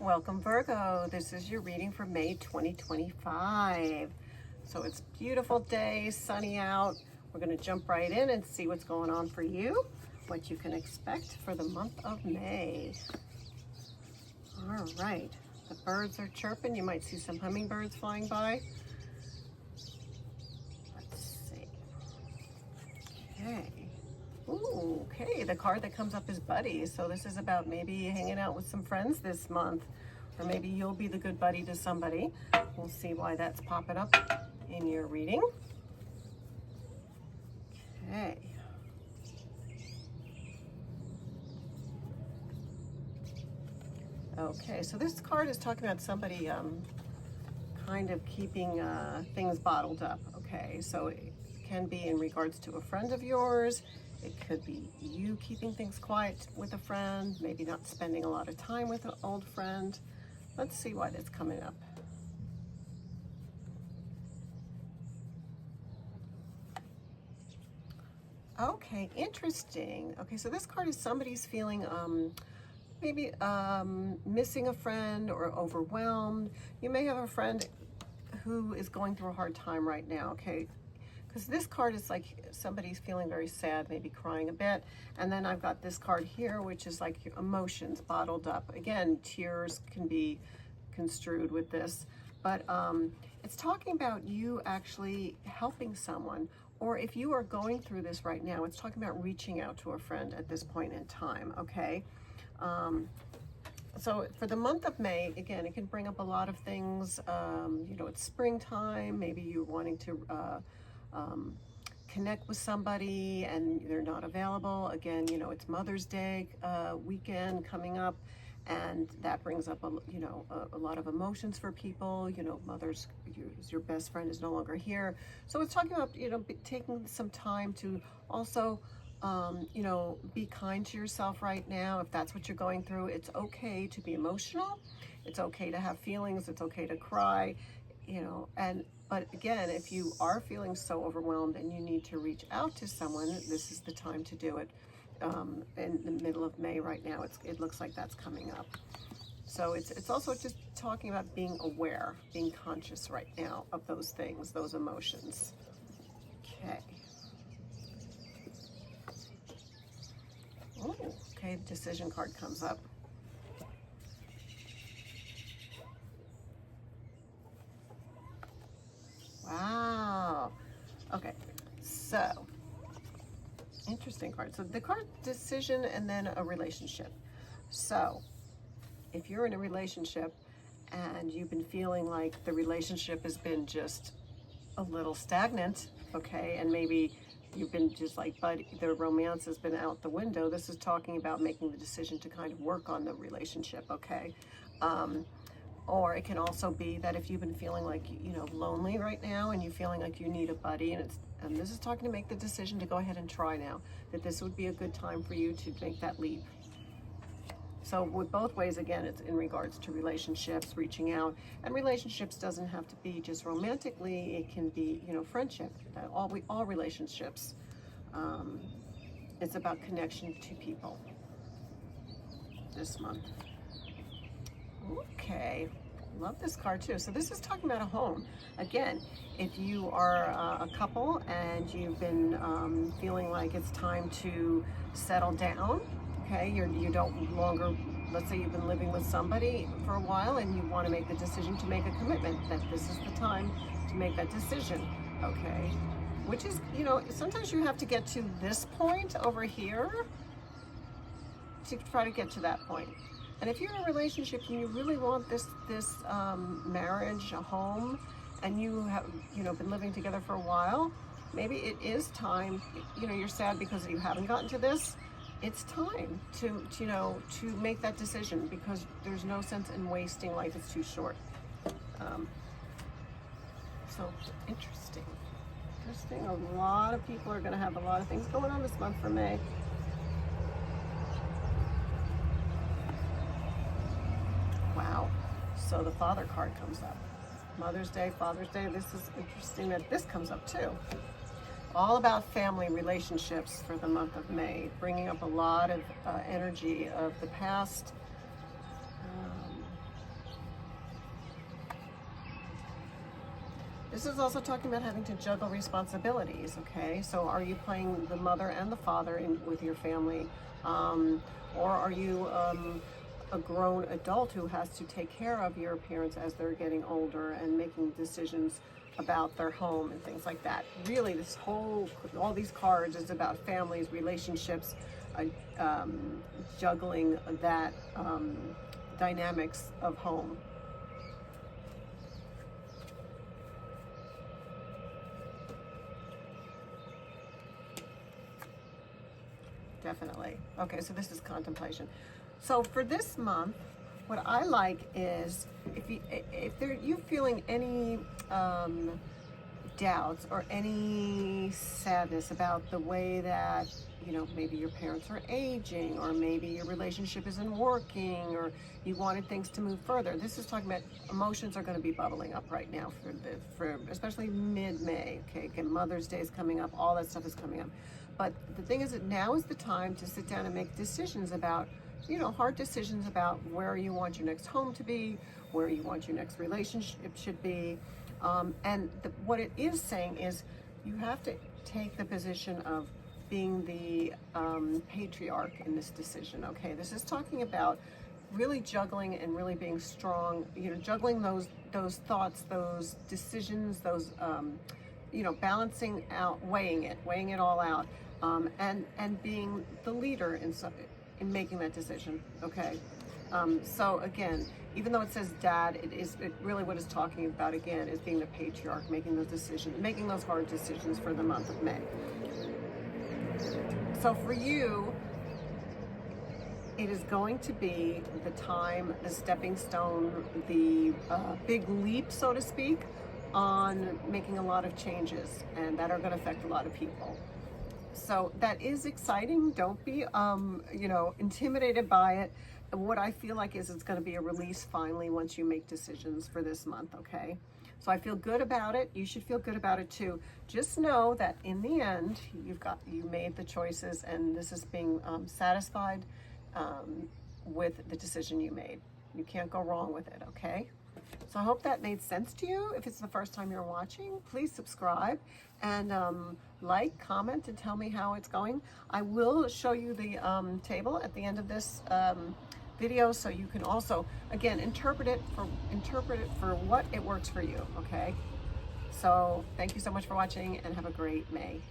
Welcome Virgo, this is your reading for May 2025. So it's a beautiful day, sunny out. We're going to jump right in and see what's going on for you, what you can expect for the month of May. All right, the birds are chirping. You might see some hummingbirds flying by. Let's see. Okay. Ooh, okay, the card that comes up is buddy. So this is about maybe hanging out with some friends this month, or maybe you'll be the good buddy to somebody. We'll see why that's popping up in your reading. Okay. Okay, so this card is talking about somebody kind of keeping things bottled up. Okay, so it can be in regards to a friend of yours. It could be you keeping things quiet with a friend, maybe not spending a lot of time with an old friend. Let's see why that's coming up. Okay, interesting. Okay, so this card is somebody's feeling maybe missing a friend or overwhelmed. You may have a friend who is going through a hard time right now, okay? Because this card is like somebody's feeling very sad, maybe crying a bit. And then I've got this card here, which is like your emotions bottled up. Again, tears can be construed with this, but it's talking about you actually helping someone. Or if you are going through this right now, it's talking about reaching out to a friend at this point in time, okay? So for the month of May, again, it can bring up a lot of things. You know, it's springtime, maybe you're wanting to connect with somebody and they're not available. Again, you know, it's Mother's Day weekend coming up, and that brings up a lot of emotions for people. You know, your best friend is no longer here, so it's talking about, you know, taking some time to also you know, be kind to yourself right now. If that's what you're going through, it's okay to be emotional, it's okay to have feelings, it's okay to cry, you know. But again, if you are feeling so overwhelmed and you need to reach out to someone, this is the time to do it. In the middle of May right now, it looks like that's coming up. So it's also just talking about being aware, being conscious right now of those things, those emotions. Okay. Ooh, okay, the decision card comes up. Wow. Okay, so interesting card. So the card decision and then a relationship. So if you're in a relationship and you've been feeling like the relationship has been just a little stagnant, okay, and maybe you've been just like, but the romance has been out the window, this is talking about making the decision to kind of work on the relationship, okay? Or it can also be that if you've been feeling like, you know, lonely right now and you're feeling like you need a buddy, and this is talking to make the decision to go ahead and try now, that this would be a good time for you to make that leap. So with both ways, again, it's in regards to relationships, reaching out, and relationships doesn't have to be just romantically. It can be, you know, friendship. All relationships. It's about connection to people this month. Okay, love this card too. So this is talking about a home. Again, if you are a couple and you've been feeling like it's time to settle down, okay, you don't longer, let's say you've been living with somebody for a while and you want to make the decision to make a commitment, that this is the time to make that decision, okay? Which is, you know, sometimes you have to get to this point over here to try to get to that point. And if you're in a relationship and you really want this marriage, a home, and you have, you know, been living together for a while, maybe it is time, you know, you're sad because you haven't gotten to this. It's time to you know, to make that decision, because there's no sense in wasting life. It's too short. So interesting. A lot of people are going to have a lot of things going on this month for May. Wow. So the Father card comes up. Mother's Day, Father's Day. This is interesting that this comes up too. All about family relationships for the month of May, bringing up a lot of energy of the past. This is also talking about having to juggle responsibilities, okay? So are you playing the mother and the father with your family? Or are you a grown adult who has to take care of your parents as they're getting older and making decisions about their home and things like that? Really, all these cards is about families, relationships, juggling that dynamics of home. Definitely. Okay, so this is contemplation. So for this month, what I like is if you feeling any doubts or any sadness about the way that, you know, maybe your parents are aging, or maybe your relationship isn't working, or you wanted things to move further. This is talking about emotions are going to be bubbling up right now for especially mid-May. Okay, again, Mother's Day is coming up, all that stuff is coming up. But the thing is that now is the time to sit down and make decisions about, you know, hard decisions about where you want your next home to be, where you want your next relationship should be. And what it is saying is you have to take the position of being the patriarch in this decision, okay? This is talking about really juggling and really being strong, you know, juggling those thoughts, those decisions, those, you know, balancing out, weighing it all out, and being the leader in making that decision, okay? So again, even though it says dad, it really what it's talking about again is being the patriarch, making those decisions, making those hard decisions for the month of May. So for you, it is going to be the time, the stepping stone, the big leap, so to speak, on making a lot of changes, and that are going to affect a lot of people. So that is exciting. Don't be, you know, intimidated by it. What I feel like is it's going to be a release finally once you make decisions for this month, okay? So I feel good about it. You should feel good about it too. Just know that in the end, you made the choices, and this is being satisfied with the decision you made. You can't go wrong with it, okay? So I hope that made sense to you. If it's the first time you're watching, please subscribe and like, comment, and tell me how it's going. I will show you the table at the end of this video, so you can also, again, interpret it for what it works for you, okay? So thank you so much for watching, and have a great May.